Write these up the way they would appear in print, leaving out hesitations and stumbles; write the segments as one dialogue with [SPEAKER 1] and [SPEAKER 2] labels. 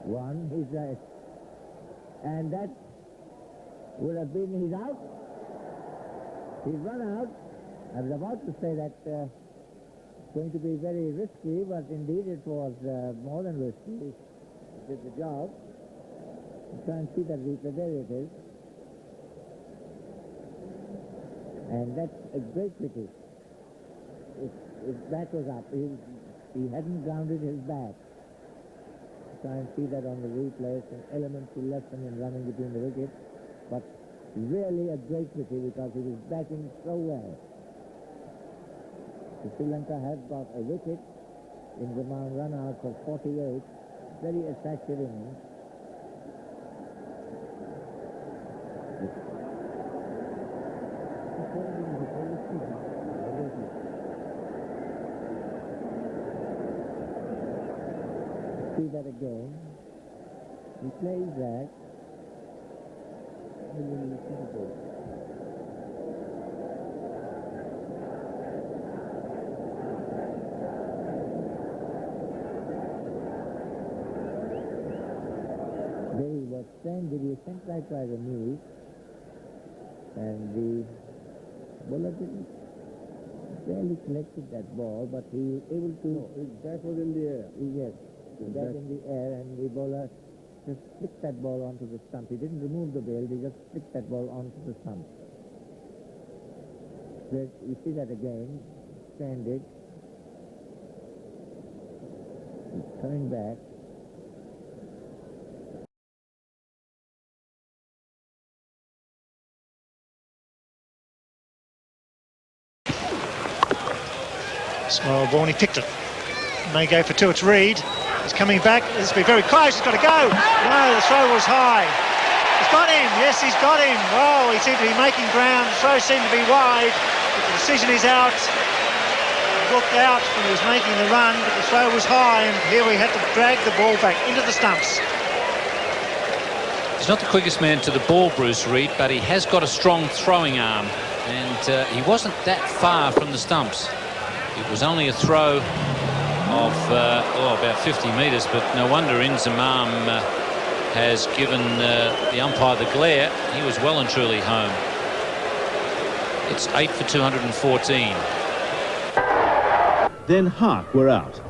[SPEAKER 1] won his race. And that would have been his out. He's run out. I was about to say that it's going to be very risky, but indeed it was more than risky. It did the job. You can't see that replay. There it is. And that's a great pity. His back was up. He hadn't grounded his back. You can't see that on the replay. It's an elementary lesson in running between the wickets. But really a great pity because he was batting so well. Sri Lanka has got a wicket. Inzimam run out for 48. Very attractive innings. See that again. He plays that. There he was stranded. He was sent right by the knees. And the bowler didn't barely collected that ball, but he was able to...
[SPEAKER 2] That was in the air.
[SPEAKER 1] Yes, that in the air, and the bowler just flicked that ball onto the stump. He didn't remove the bail, he just flicked that ball onto the stump. So you see that again, stranded. He's coming back.
[SPEAKER 3] Small ball, and he picked it. May go for two. It's Reid. He's coming back. This will be very close. He's got to go. No, the throw was high. He's got him. Yes, he's got him. Oh, he seemed to be making ground. The throw seemed to be wide. But the decision is out. He looked out when he was making the run, but the throw was high, and here we had to drag the ball back into the stumps.
[SPEAKER 4] He's not the quickest man to the ball, Bruce Reid, but he has got a strong throwing arm, and he wasn't that far from the stumps. It was only a throw of about 50 metres, but no wonder Inzimam has given the umpire the glare. He was well and truly home. It's 8 for 214.
[SPEAKER 5] Then Hart were out.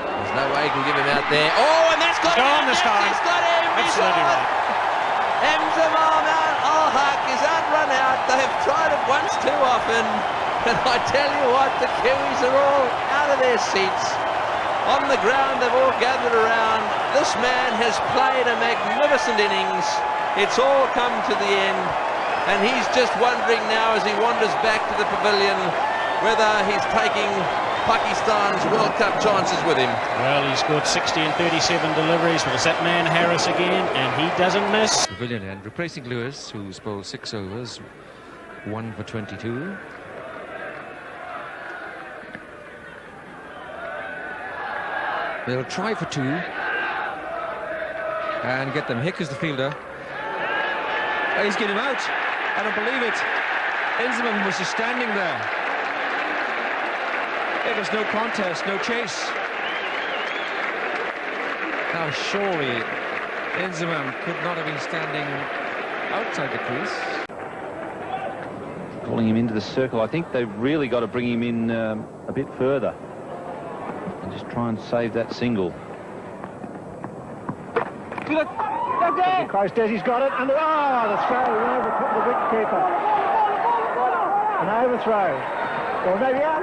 [SPEAKER 6] There's no way you can give him out there. Oh, and that's got him!
[SPEAKER 3] This time.
[SPEAKER 6] He's got him!
[SPEAKER 3] Absolutely right.
[SPEAKER 6] Inzimam out. Al-Haq is unrun out. They've tried it once too often. And I tell you what, the Kiwis are all out of their seats. On the ground, they've all gathered around. This man has played a magnificent innings. It's all come to the end. And he's just wondering now as he wanders back to the pavilion whether he's taking Pakistan's World Cup chances with him.
[SPEAKER 7] Well, he scored 60 and 37 deliveries, but it's that man Harris again, and he doesn't miss.
[SPEAKER 8] Pavilion, and replacing Lewis, who's bowled 6 overs, 1 for 22. They'll try for 2 and get them. Hick is the fielder. Oh, he's getting him out. I don't believe it. Inzimam was just standing there. It was no contest, no chase. Now surely Inzimam could not have been standing outside the crease.
[SPEAKER 9] Calling him into the circle. I think they've really got to bring him in a bit further and just try and save that single.
[SPEAKER 3] Look close, Desi's got it. And the throw over the wicketkeeper. An overthrow. Or maybe out.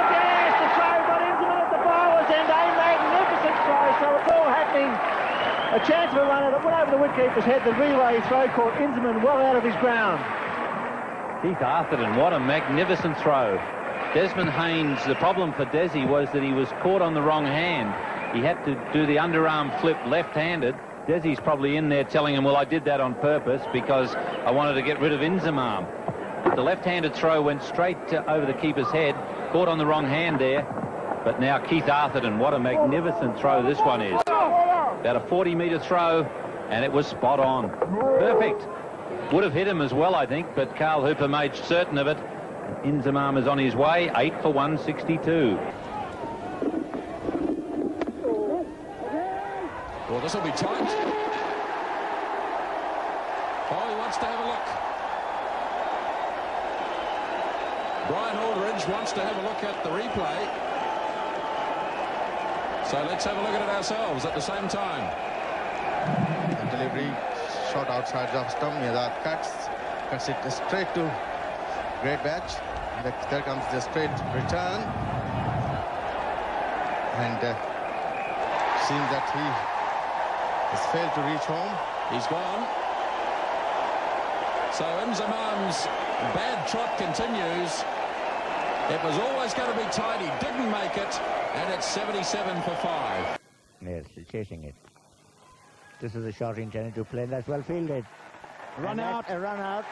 [SPEAKER 3] Yes, the throw got Inzimam at the bowler's end. A magnificent throw. So it's all happening. A chance of a runner that went over the wicketkeeper's head. The relay throw caught Inzimam well out of his ground.
[SPEAKER 9] Keith Arthurton, what a magnificent throw. Desmond Haynes, the problem for Desi was that he was caught on the wrong hand. He had to do the underarm flip left-handed. Desi's probably in there telling him, well, I did that on purpose because I wanted to get rid of Inzimam. The left-handed throw went straight over the keeper's head, caught on the wrong hand there. But now Keith Arthurton, what a magnificent throw this one is. About a 40-metre throw, and it was spot on. Perfect. Would have hit him as well, I think, but Carl Hooper made certain of it. Inzimam is on his way, 8 for 162.
[SPEAKER 8] Well, this will be tight. Oh, he wants to have a look. Brian Aldridge wants to have a look at the replay. So let's have a look at it ourselves at the same time.
[SPEAKER 2] The delivery shot outside the stump. Mehrdad cuts it straight to Great Batch. There comes the straight return. And seems that he has failed to reach home.
[SPEAKER 8] He's gone. So Inzimam's bad trot continues. It was always going to be tight. He didn't make it. And it's 77 for 5.
[SPEAKER 1] Yes, he's chasing it. This is a shot intended to play. That's well fielded.
[SPEAKER 7] Run out.
[SPEAKER 1] A run out.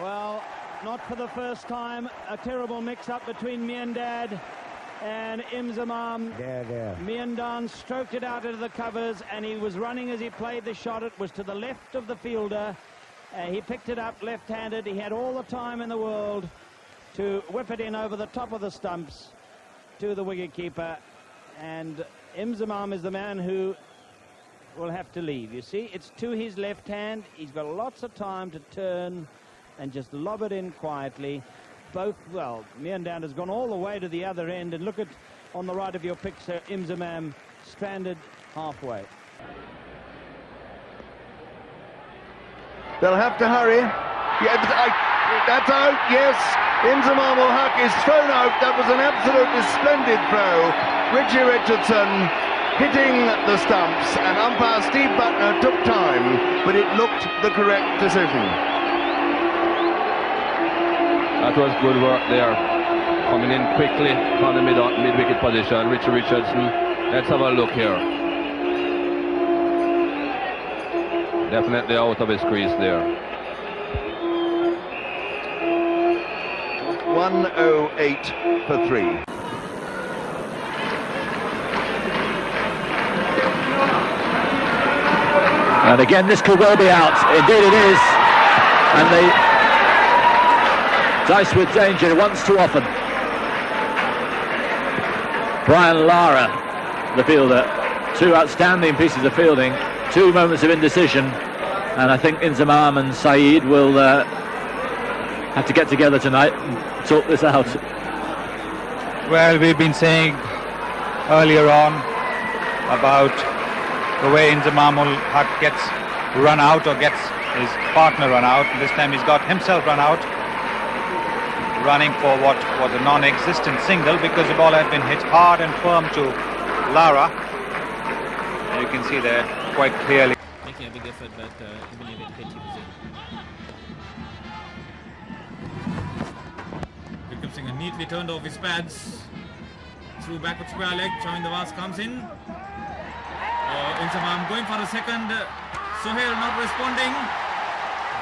[SPEAKER 7] Well, not for the first time. A terrible mix-up between Mehrdad and Inzimam.
[SPEAKER 1] There.
[SPEAKER 7] Mehrdad stroked it out into the covers, and he was running as he played the shot. It was to the left of the fielder. He picked it up left-handed. He had all the time in the world to whip it in over the top of the stumps to the wicketkeeper. And Inzimam is the man who will have to leave. You see, it's to his left hand. He's got lots of time to turn and just lob it in quietly. Mehrdad has gone all the way to the other end, and look at on the right of your picture, Inzimam stranded halfway.
[SPEAKER 5] They'll have to hurry. Yeah, that's out, yes. Inzimam ul Haq is thrown out. That was an absolutely splendid throw. Richie Richardson hitting the stumps, and umpire Steve Butler took time, but it looked the correct decision.
[SPEAKER 10] That was good work there. Coming in quickly on the mid-wicket position. Richie Richardson. Let's have a look here. Definitely out of his crease there.
[SPEAKER 5] 108 for 3.
[SPEAKER 11] And again, this could well be out. Indeed it is. And they dice with danger once too often. Brian Lara, the fielder. Two outstanding pieces of fielding. 2 moments of indecision. And I think Inzimam and Saeed will have to get together tonight and sort this out.
[SPEAKER 12] Well, we've been saying earlier on about the way Inzimam ul Haq gets run out or gets his partner run out. And this time he's got himself run out, running for what was a non-existent single because the ball had been hit hard and firm to Lara. And you can see there quite clearly.
[SPEAKER 13] Making a big effort, but even if it hit, he was in.
[SPEAKER 14] Vikram Singh neatly turned off his pads. Through backward square leg, Chavindavas comes in. Inzimam going for a second. Sohail not responding.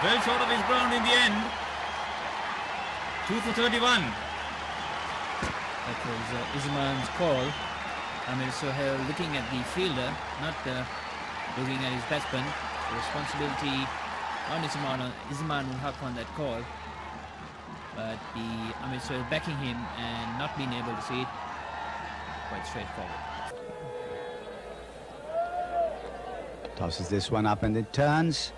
[SPEAKER 14] Well short of his ground in the end. 2 for 31.
[SPEAKER 13] That was Inzimam's call. Sohail looking at the fielder, not looking at his batsman. The responsibility on Inzimam ul Haq on that call. But Sohail backing him and not being able to see it, quite straightforward.
[SPEAKER 15] Tosses this one up and it turns.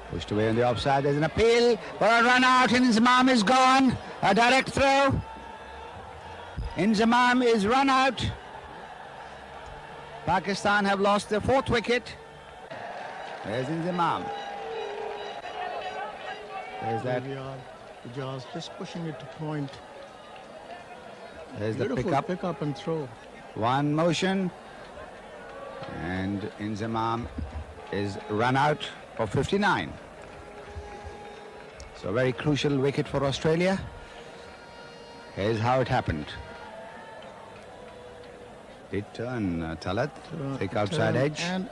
[SPEAKER 15] Pushed away on the offside. There's an appeal for a run out. Inzimam is gone. A direct throw. Inzimam is run out. Pakistan have lost their 4th wicket. There's Inzimam. There's that.
[SPEAKER 16] Just pushing it to point.
[SPEAKER 15] There's the pick
[SPEAKER 16] up and throw.
[SPEAKER 15] One motion. And Inzimam is run out for 59. So a very crucial wicket for Australia. Here's how it happened. Did turn Talat, thick outside edge.
[SPEAKER 16] And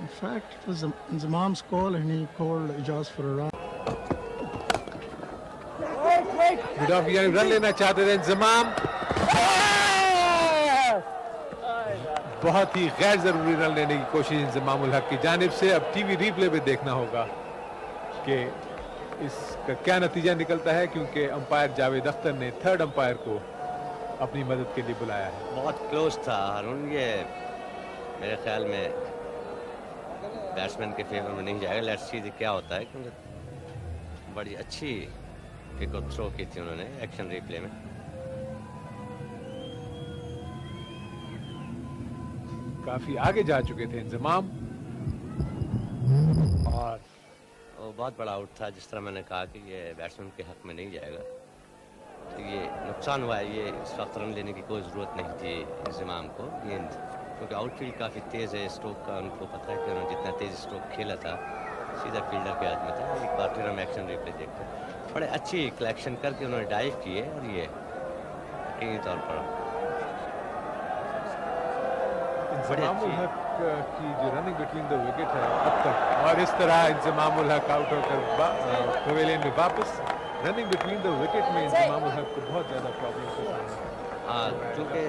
[SPEAKER 16] in fact, it was Inzimam's call, and he called Ijaz for a run.
[SPEAKER 17] Good off getting run लेना चाहते थे इंज़माम बहुत ही गैर जरूरी run लेने की कोशिश इंज़माम उल हक की जानिब से अब टीवी रिप्ले पे देखना होगा कि इसका क्या नतीजा निकलता है, क्योंकि अंपायर जावेद अख्तर ने थर्ड अंपायर को अपनी मदद के लिए बुलाया है।
[SPEAKER 18] बहुत क्लोज था हारून, ये मेरे ख्याल में बैट्समैन के फेवर में नहीं जाएगा। लेट्स सी क्या होता है, क्योंकि बड़ी अच्छी किक और थ्रो की थी उन्होंने एक्शन रिप्ले में।
[SPEAKER 17] काफी आगे जा चुके थे इंजमाम और
[SPEAKER 18] वो बहुत बड़ा आउट था। जिस तरह मैंने कहा कि ये बैट्समैन के हक में नहीं जाएगा, तो ये नुकसान हुआ है। ये इस वक्त रन लेने की कोई ज़रूरत नहीं थी इंजमाम को, गेंद क्योंकि आउटफील्ड काफ़ी तेज़ है। स्ट्रोक का उनको पता है कि उन्होंने जितना तेज़ स्ट्रोक खेला था सीधा फील्डर के हाथ में था। एक बार फिर हम एक्शन रिप्ले देखते हैं। बड़े अच्छी कलेक्शन करके उन्होंने डाइव किए और ये यकीनी तौर पर
[SPEAKER 17] इंजमामुल हक की जो रनिंग बिटवीन द विकेट है अब तक, और इस तरह इंजमामुल हक आउट होकर पवेलियन में वापस। रनिंग बिटवीन द विकेट में इंजमामुल हक को बहुत ज्यादा प्रॉब्लम का सामना।
[SPEAKER 18] हाँ, क्योंकि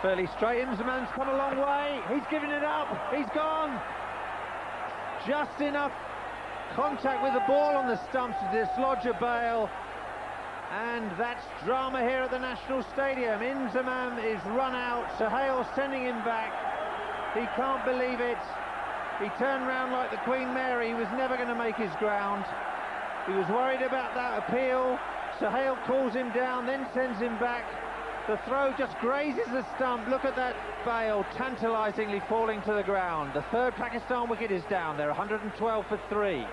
[SPEAKER 3] fairly straight. Inzimam's come a long way. He's given it up. He's gone. Just enough contact with the ball on the stumps to dislodge a bail. And that's drama here at the National Stadium. Inzimam is run out. Sohail sending him back. He can't believe it. He turned round like the Queen Mary. He was never going to make his ground. He was worried about that appeal. Sohail calls him down, then sends him back. The throw just grazes the stump. Look at that bail tantalisingly falling to the ground. The third Pakistan wicket is down. They're 112 for 3.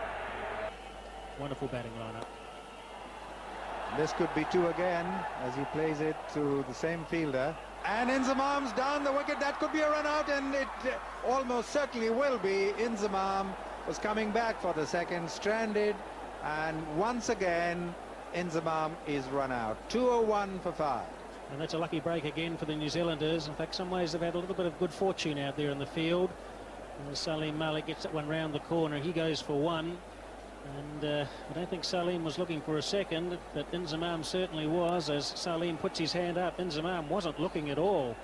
[SPEAKER 19] Wonderful batting lineup.
[SPEAKER 20] This could be 2 again as he plays it to the same fielder. And Inzimam's down the wicket. That could be a run out, and it almost certainly will be. Inzimam was coming back for the second, stranded, and once again Inzimam is run out. 201 for 5.
[SPEAKER 19] And that's a lucky break again for the New Zealanders. In fact, some ways they've had a little bit of good fortune out there in the field. And Salim Malik gets that one round the corner. He goes for one. And I don't think Salim was looking for a second, but Inzimam certainly was. As Salim puts his hand up, Inzimam wasn't looking at all.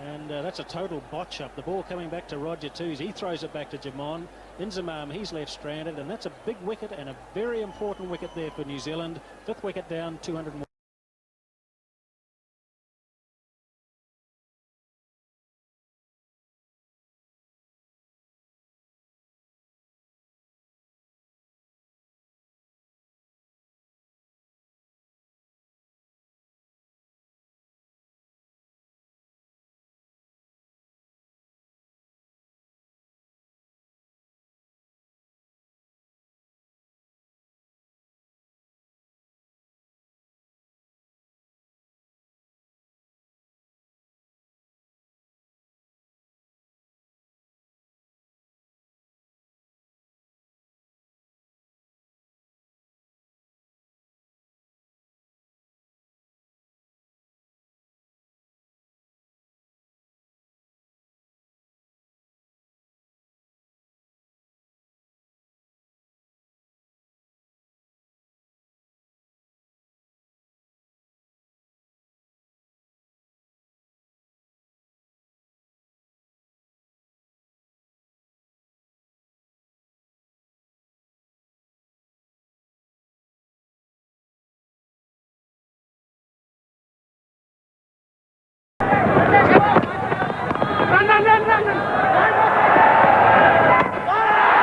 [SPEAKER 19] And that's a total botch up. The ball coming back to Roger Tews. He throws it back to Jamon. Inzimam, he's left stranded, and that's a big wicket and a very important wicket there for New Zealand. 5th wicket down, 201.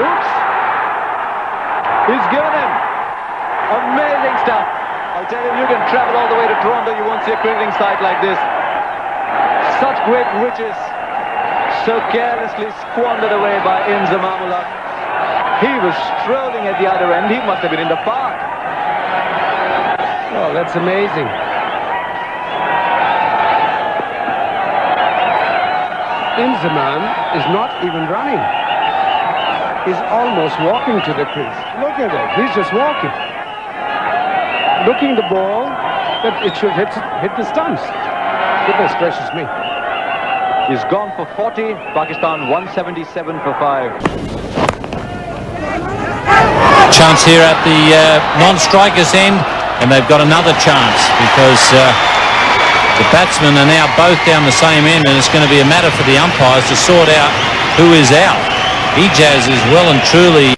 [SPEAKER 21] Oops. He's given him. Amazing stuff. I tell you, you can travel all the way to Toronto, you won't see a cricketing site like this. Such great riches, so carelessly squandered away by Inzimam. He was strolling at the other end. He must have been in the park.
[SPEAKER 22] Well, that's amazing. Inzimam is not even running. He's almost walking to the crease. Look at it. He's just walking. Looking the ball that it should hit the stumps. Goodness gracious me.
[SPEAKER 21] He's gone for 40. Pakistan 177 for 5.
[SPEAKER 4] Chance here at the non-strikers end, and they've got another chance because the batsmen are now both down the same end, and it's going to be a matter for the umpires to sort out who is out. Ijaz is well and truly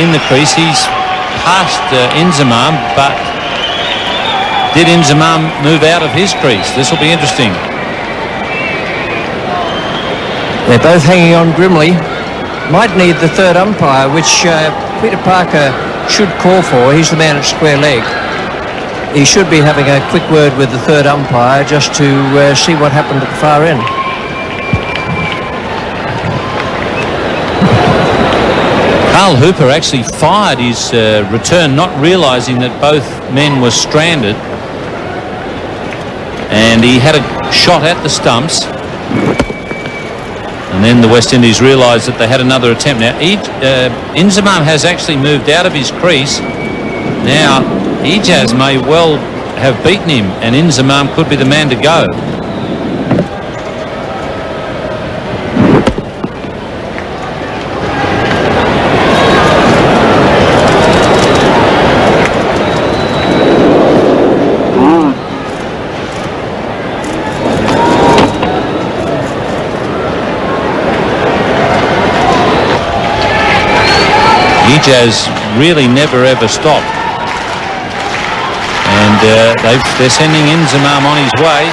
[SPEAKER 4] in the crease. He's past Inzimam, but did Inzimam move out of his crease? This will be interesting.
[SPEAKER 23] They're both hanging on grimly. Might need the third umpire, which Peter Parker should call for. He's the man at square leg. He should be having a quick word with the third umpire just to see what happened at the far end.
[SPEAKER 4] Carl Hooper actually fired his return, not realising that both men were stranded. And he had a shot at the stumps. And then the West Indies realised that they had another attempt. Now, Inzimam has actually moved out of his crease. Now, Ijaz may well have beaten him, and Inzimam could be the man to go. Ijaz really never ever stopped, and they're sending Inzimam on his way.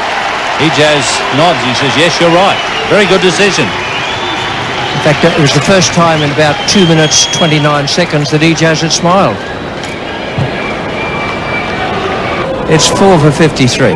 [SPEAKER 4] Ijaz nods. He says, yes, you're right, very good decision.
[SPEAKER 23] In fact, it was the first time in about 2 minutes 29 seconds that Ijaz had smiled. It's 4 for 53.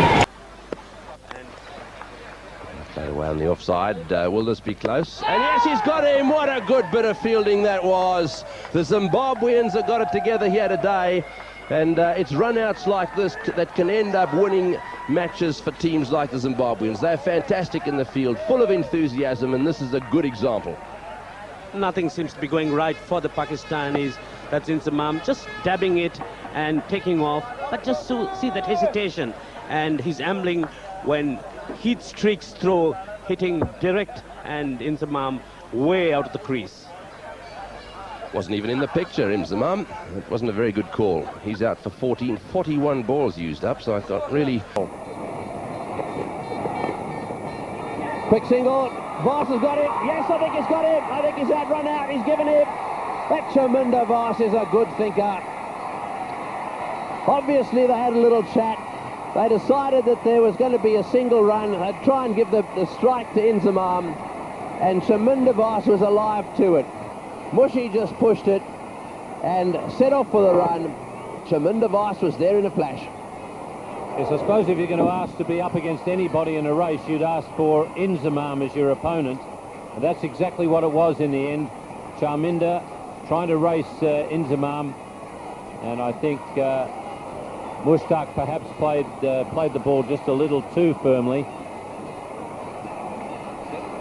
[SPEAKER 24] Played away on the offside. Will this be close? And yes, he's got him. What a good bit of fielding that was. The Zimbabweans have got it together here today. And it's run-outs like this that can end up winning matches for teams like the Zimbabweans. They're fantastic in the field, full of enthusiasm, and this is a good example.
[SPEAKER 25] Nothing seems to be going right for the Pakistanis. That's Inzimam just dabbing it and taking off. But just to see that hesitation, and he's ambling when heat streaks through, hitting direct, and Inzimam way out of the crease.
[SPEAKER 24] Wasn't even in the picture, Inzimam. It wasn't a very good call. He's out for 41 balls used up, so I thought really...
[SPEAKER 6] Quick single. Voss has got it. Yes, I think he's got it. I think he's out, run out. He's given it. That Chaminda Voss is a good thinker. Obviously, they had a little chat. They decided that there was going to be a single run. They'd try and give the strike to Inzimam. And Chaminda Voss was alive to it. Mushy just pushed it and set off for the run. Chaminda Voss was there in a flash.
[SPEAKER 26] Yes, I suppose if you're going to ask to be up against anybody in a race, you'd ask for Inzimam as your opponent. And that's exactly what it was in the end. Chaminda trying to race Inzimam. And I think Mushtaq perhaps played the ball just a little too firmly.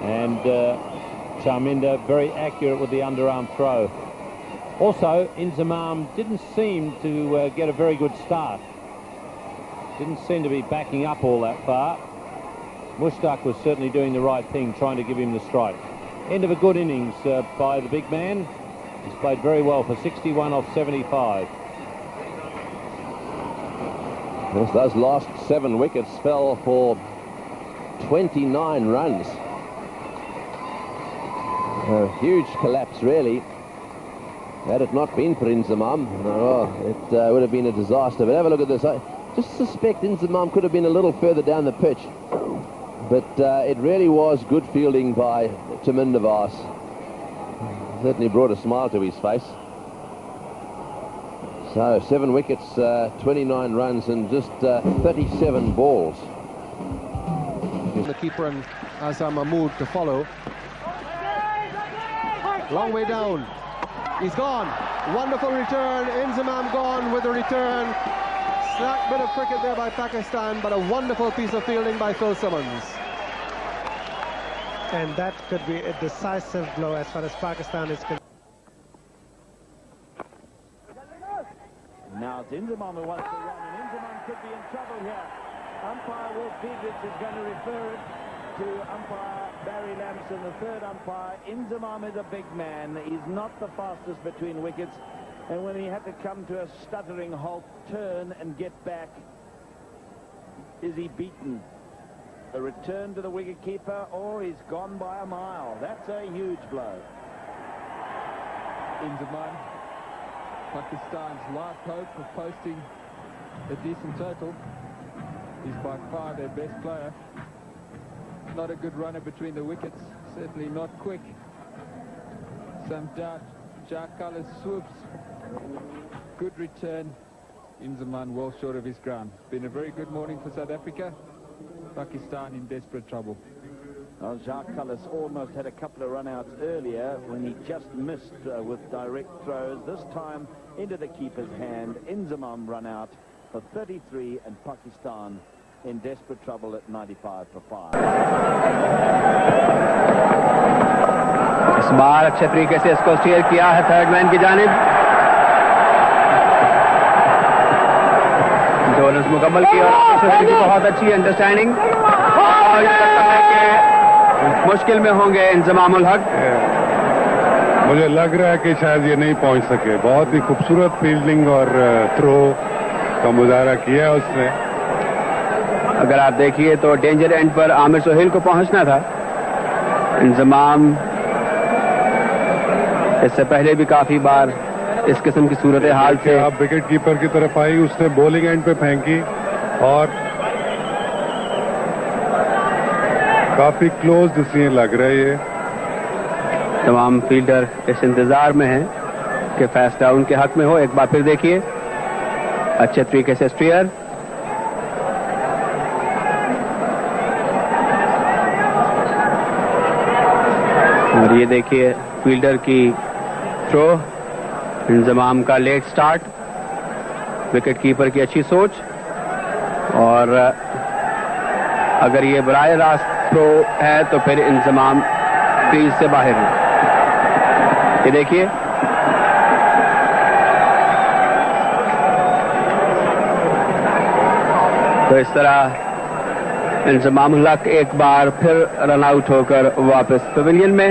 [SPEAKER 26] And Chaminda very accurate with the underarm throw. Also, Inzimam didn't seem to get a very good start. Didn't seem to be backing up all that far. Mushtaq was certainly doing the right thing, trying to give him the strike. End of a good innings by the big man. He's played very well for 61 off 75.
[SPEAKER 24] Yes, those last 7 wickets fell for 29 runs. A huge collapse, really. Had it not been for Inzimam, it would have been a disaster. But have a look at this. I just suspect Inzimam could have been a little further down the pitch. But it really was good fielding by Tamindavas. Certainly brought a smile to his face. So 7 wickets, 29 runs and just 37 balls.
[SPEAKER 20] The keeper and Azam Mahmood to follow. Long way down. He's gone. Wonderful return. Inzimam gone with a return. Slack bit of cricket there by Pakistan, but a wonderful piece of fielding by Phil Simmons.
[SPEAKER 3] And that could be a decisive blow as far as Pakistan is concerned.
[SPEAKER 26] Now it's Inzimam who wants to run, and Inzimam could be in trouble here. Umpire Wolf Diedrich is going to refer it to umpire Barry Lamson, the third umpire. Inzimam is a big man. He's not the fastest between wickets, and when he had to come to a stuttering halt, turn and get back, is he beaten? A return to the wicket-keeper, or he's gone by a mile. That's a huge blow.
[SPEAKER 17] Inzimam, Pakistan's last hope of posting a decent total. He's by far their best player. Not a good runner between the wickets, certainly not quick. Some dark colour swoops. Good return. Inzimam well short of his ground. Been a very good morning for South Africa. Pakistan in desperate trouble.
[SPEAKER 26] Well, Jacques Cullis almost had a couple of run-outs earlier when he just missed with direct throws. This time into the keeper's hand. Inzimam run out for 33 and Pakistan in desperate trouble at 95 for 5.
[SPEAKER 23] इस बार अच्छे तरीके से इसको steer किया है third man की जानिब. दो रन मुकम्मल किया और बहुत अच्छी अंडरस्टैंडिंग. और लगता है कि मुश्किल में होंगे इंजमामुल हक.
[SPEAKER 1] मुझे लग रहा है कि शायद ये नहीं पहुंच सके. बहुत ही खूबसूरत फील्डिंग और थ्रो का मुजाहरा किया है उसने.
[SPEAKER 23] अगर आप देखिए तो डेंजर एंड पर आमिर सोहेल को पहुंचना था. इंजमाम इससे पहले भी काफी बार इस किस्म की सूरत हाल से
[SPEAKER 1] आप विकेट कीपर की तरफ आई, उसने बॉलिंग एंड पे फेंकी और काफी क्लोज डिसीजन लग रहा है. ये
[SPEAKER 23] तमाम फील्डर इस इंतजार में हैं कि फैसला उनके हक में हो. एक बार फिर देखिए अच्छे तरीके से स्टीयर. और ये देखिए फील्डर की थ्रो. इंजमाम का लेट स्टार्ट. विकेट कीपर की अच्छी सोच. और अगर ये बराह रास्त थ्रो है तो फिर इंजमाम क्रीज से बाहर है. ये देखिए तो इस तरह इंजमामुल हक एक बार फिर रन आउट होकर वापस पवेलियन में.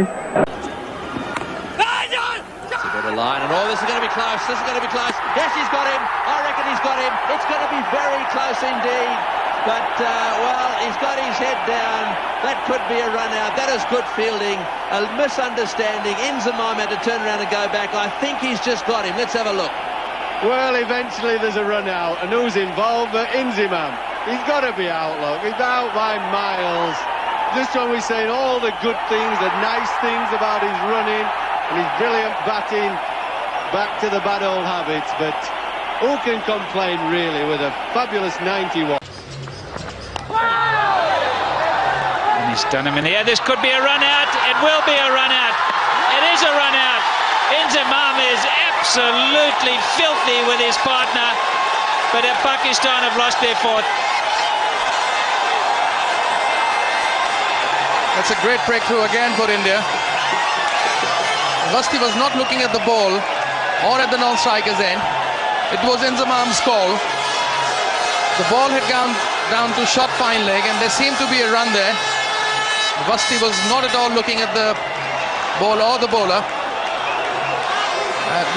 [SPEAKER 6] Line and all this is going to be close. This is going to be close. Yes, he's got him. I reckon he's got him. It's going to be very close indeed. But well, he's got his head down. That could be a run out. That is good fielding. A misunderstanding. Inzimam had to turn around and go back. I think he's just got him. Let's have a look.
[SPEAKER 5] Well, eventually there's a run out, and who's involved? But Inzimam. He's got to be out. Look, he's out by miles. Just when we're saying all the good things, the nice things about his running and his brilliant batting, back to the bad old habits. But who can complain really with a fabulous 91?
[SPEAKER 2] And he's done him in the air. This could be a run out. It will be a run out. It is a run out. Inzimam is absolutely filthy with his partner, but Pakistan have lost their fourth.
[SPEAKER 7] That's a great breakthrough again for India. Vasti was not looking at the ball or at the non-striker's end. It was Inzimam's call. The ball had gone down to short fine leg and there seemed to be a run there. Vasti was not at all looking at the ball or the bowler.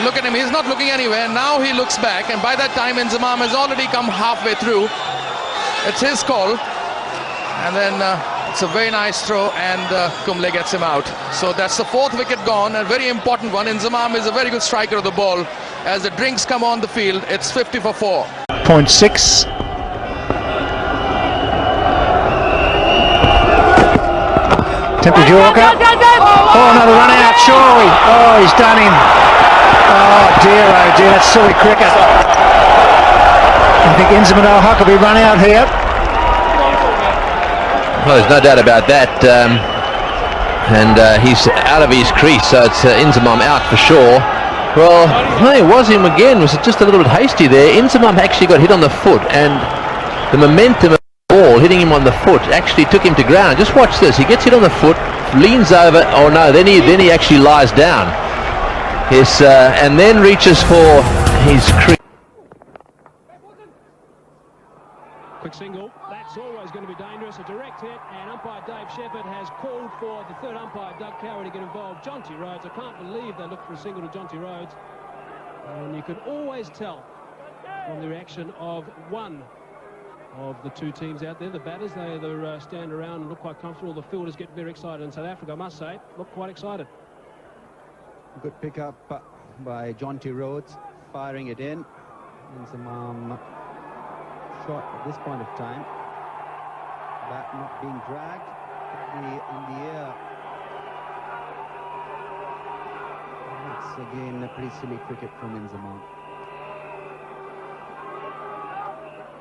[SPEAKER 7] Look at him, he's not looking anywhere. Now he looks back, and by that time Inzimam has already come halfway through. It's his call. And then it's a very nice throw, and Kumble gets him out. So that's the fourth wicket gone, a very important one. Inzimam is a very good striker of the ball. As the drinks come on the field, it's 50 for 4.
[SPEAKER 3] 0.6. Temple Yorker. Oh, another run out, surely. Oh, he's done him. Oh dear, that's silly cricket. I think Inzimam al-Haq will be run out here.
[SPEAKER 24] Well, there's no doubt about that. And he's out of his crease, so it's Inzimam out for sure. Well, no, it was him again. Was just a little bit hasty there. Inzimam actually got hit on the foot, and the momentum of the ball hitting him on the foot actually took him to ground. Just watch this. He gets hit on the foot, leans over. Oh no! Then he actually lies down. Yes, and then reaches for his crease.
[SPEAKER 25] Quick single. That's always going to be dangerous. A direct hit, and umpire Dave Shepherd has called for the third umpire, Doug Cowie, to get involved. Jonty Rhodes. I can't believe they looked for a single to Jonty Rhodes. And you can always tell from the reaction of one of the two teams out there, the batters. They either stand around and look quite comfortable. The fielders get very excited. In South Africa, I must say, look quite excited.
[SPEAKER 20] Good pick up by Jonty Rhodes, firing it in. Inzimam shot at this point of time. Bat not being dragged, in the air. That's again a pretty silly cricket from Inzimam.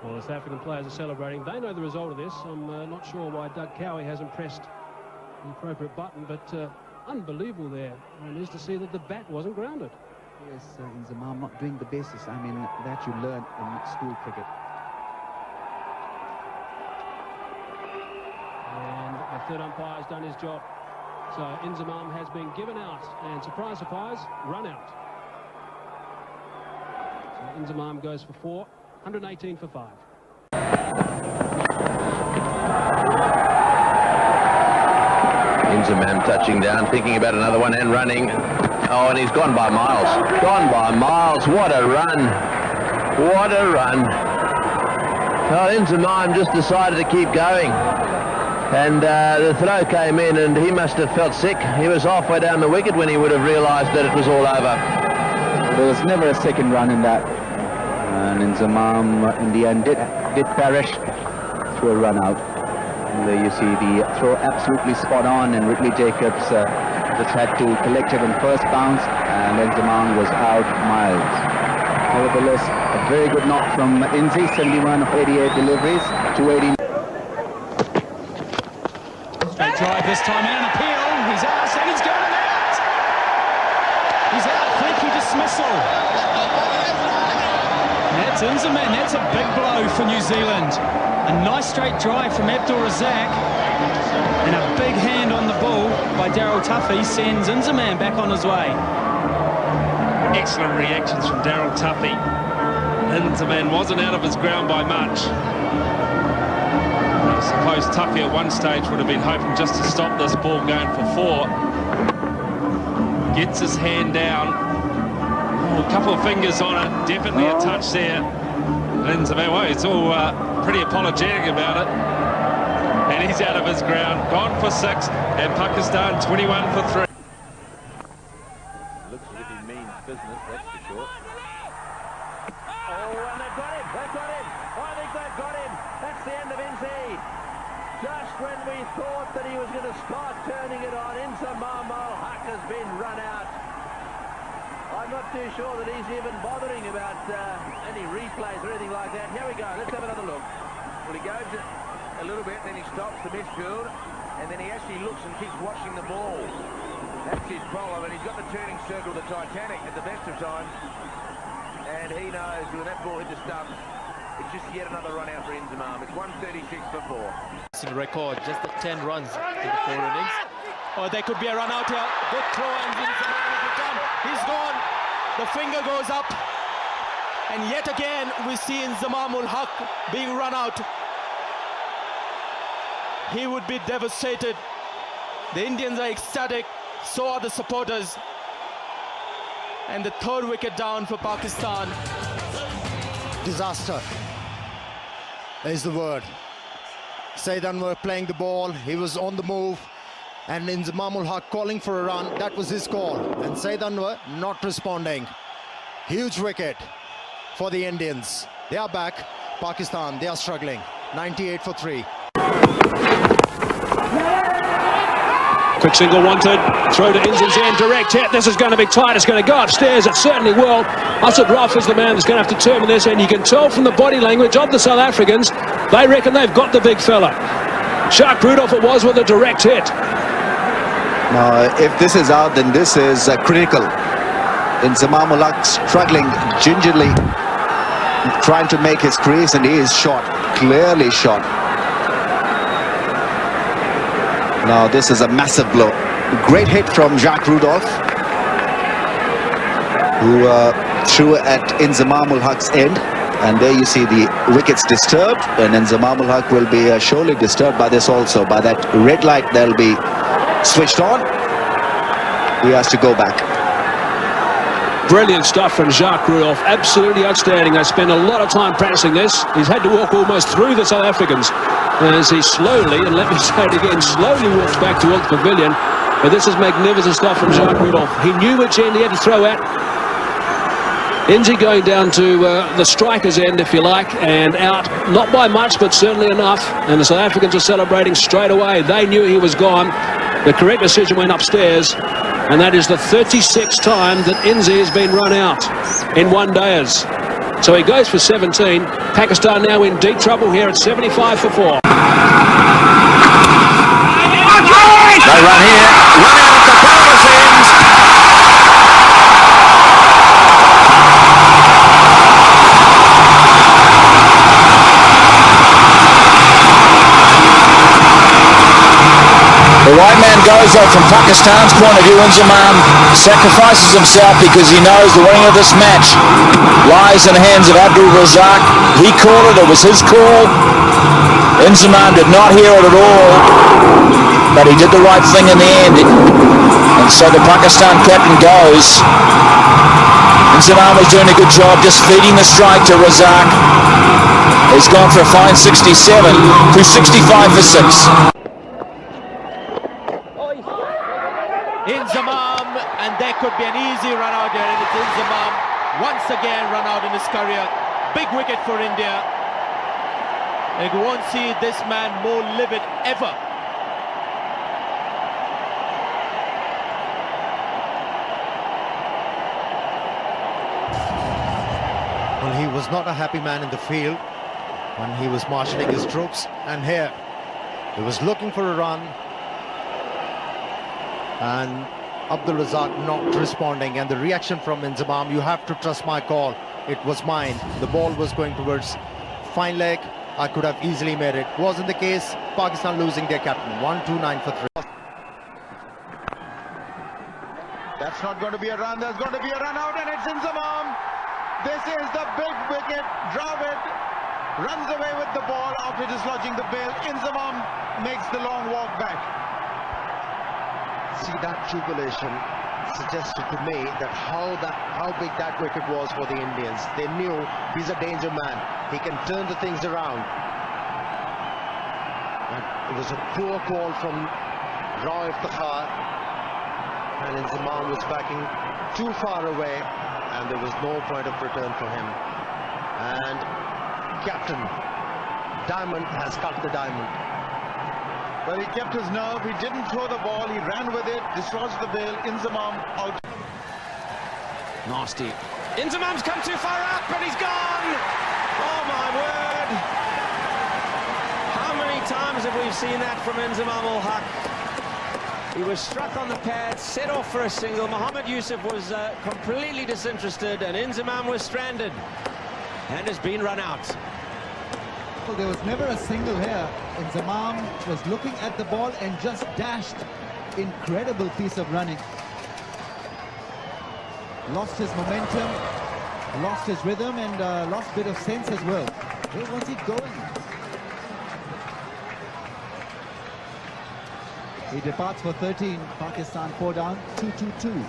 [SPEAKER 25] Well, the South African players are celebrating. They know the result of this. I'm not sure why Doug Cowie hasn't pressed the appropriate button, but unbelievable there. And is to see that the bat wasn't grounded.
[SPEAKER 20] Yes, Inzimam not doing the basis. I mean, that you learn in school cricket.
[SPEAKER 25] And the third umpire has done his job. So Inzimam has been given out, and surprise, surprise, run out. So Inzimam goes for 4, 118 for 5.
[SPEAKER 24] Inzimam touching down, thinking about another one and running. Oh, and he's gone by miles. Gone by miles. What a run. What a run. Well, Inzimam just decided to keep going. And the throw came in, and he must have felt sick. He was halfway down the wicket when he would have realised that it was all over.
[SPEAKER 15] There was never a second run in that. And Inzimam, in the end, did perish through a run out. And there you see the throw absolutely spot on, and Ridley Jacobs just had to collect it on first bounce, and Inzimam was out miles. Nevertheless, a very good knock from Inzi, 71 of 88 deliveries, 280.
[SPEAKER 8] Straight drive this time, and an appeal. He's out, and he's going out. He's out, flaky dismissal. That's Inzimam. That's a big blow for New Zealand. A nice straight drive from Abdul Razak, and a big hand on the ball by Daryl Tuffy sends Inzimam back on his way.
[SPEAKER 9] Excellent reactions from Daryl Tuffy. Inzimam wasn't out of his ground by much. I suppose Tuffy at one stage would have been hoping just to stop this ball going for 4. Gets his hand down. Oh, a couple of fingers on it. Definitely a touch there. Inzimam, well, he's all pretty apologetic about it. And he's out of his ground. Gone for 6. And Pakistan 21 for 3.
[SPEAKER 24] Looks as if he means business, that's for sure.
[SPEAKER 25] Oh, and they've got him. They've got him. I think they've got him. That's the end of Inzi. Just when we thought that he was going to start turning it on, Inzimam al-Haq has been run out. I'm not too sure that he's even bothering about any replays or anything like that. Here we go. Let's have another look. Well, he goes a little bit, then he stops the midfield, and then he actually looks and keeps watching the ball. That's his problem, and he's got the turning circle of the Titanic at the best of times. And he knows when that ball hit the stumps, it's just yet another run out for Inzimam. It's 136 for 4.
[SPEAKER 8] Record, just the 10 runs in the 4 innings. Oh, there could be a run out here. Good throw, and Inzimam is done. He's gone. The finger goes up. And yet again, we see Inzimam al-Haq being run out. He would be devastated. The Indians are ecstatic. So are the supporters. And the third wicket down for Pakistan.
[SPEAKER 10] Disaster is the word. Saeed Anwar playing the ball. He was on the move. And Inzimam al-Haq calling for a run. That was his call. And Saeed Anwar not responding. Huge wicket for the Indians. They are back. Pakistan, they are struggling. 98 for 3.
[SPEAKER 11] Quick single wanted. Throw to Inzimam, direct hit. This is going to be tight. It's going to go upstairs. It certainly will. Asad Rauf is the man that's going to have to determine this, and you can tell from the body language of the South Africans, they reckon they've got the big fella. Jacques Rudolph it was with a direct hit.
[SPEAKER 12] Now, if this is out, then this is critical. Inzimam struggling gingerly, trying to make his crease, and he is shot, clearly shot. Now this is a massive blow. Great hit from Jacques Rudolph, who threw at Inzimam ul Haq's end. And there you see the wickets disturbed, and Inzimam ul Haq will be surely disturbed by this also. By that red light, they'll be switched on. He has to go back.
[SPEAKER 11] Brilliant stuff from Jacques Rudolph, absolutely outstanding. They spent a lot of time practicing this. He's had to walk almost through the South Africans as he slowly, and let me say it again, slowly walks back towards the pavilion. But this is magnificent stuff from Jacques Rudolph. He knew which end he had to throw at. Inzi going down to the striker's end, if you like, and out, not by much, but certainly enough. And the South Africans are celebrating straight away. They knew he was gone. The correct decision went upstairs, and that is the 36th time that Inzi has been run out in one days. So he goes for 17. Pakistan now in deep trouble here at 75 for 4.
[SPEAKER 13] They run here, run out at the Bowler's end. The white man goes though from Pakistan's point of view. Inzimam sacrifices himself because he knows the winning of this match lies in the hands of Abdul Razak. He called it was his call. Inzimam did not hear it at all, but he did the right thing in the end. And so the Pakistan captain goes. Inzimam was doing a good job just feeding the strike to Razak. He's gone for a fine 67 to 65 for 6.
[SPEAKER 8] Inzimam, and there could be an easy run out there, and it's Inzimam once again run out in his career. Big wicket for India. And you won't see this man more livid ever.
[SPEAKER 10] Well, he was not a happy man in the field when he was marshalling his troops, and here he was looking for a run, and Abdul Razak not responding, and the reaction from Inzimam, you have to trust my call, it was mine. The ball was going towards fine leg. I could have easily made it. Wasn't the case. Pakistan losing their captain. 1-2-9 for 3.
[SPEAKER 5] That's not going to be a run. There's going to be a run out, and it's Inzimam. This is the big wicket. Dravid runs away with the ball after dislodging the bail. Inzimam makes the long walk back.
[SPEAKER 10] See, that jubilation suggested to me that how big that wicket was for the Indians. They knew he's a danger man. He can turn the things around. And it was a poor call from Rao Iftikhar, and Inzimam was backing too far away, and there was no point of return for him. And Captain Diamond has cut the diamond.
[SPEAKER 5] Well, he kept his nerve. He didn't throw the ball. He ran with it, dislodged the bail. Inzimam out.
[SPEAKER 8] Nasty. Inzimam's come too far up, and he's gone. Oh my word! How many times have we seen that from Inzimam ul Haq? He was struck on the pad, set off for a single. Mohammed Yusuf was completely disinterested, and Inzimam was stranded and has been run out.
[SPEAKER 14] Well, there was never a single here. Inzimam was looking at the ball and just dashed. Incredible piece of running. Lost his momentum, lost his rhythm, and lost a bit of sense as well. Where was he going? He departs for 13. Pakistan 4 down, 2-2-2.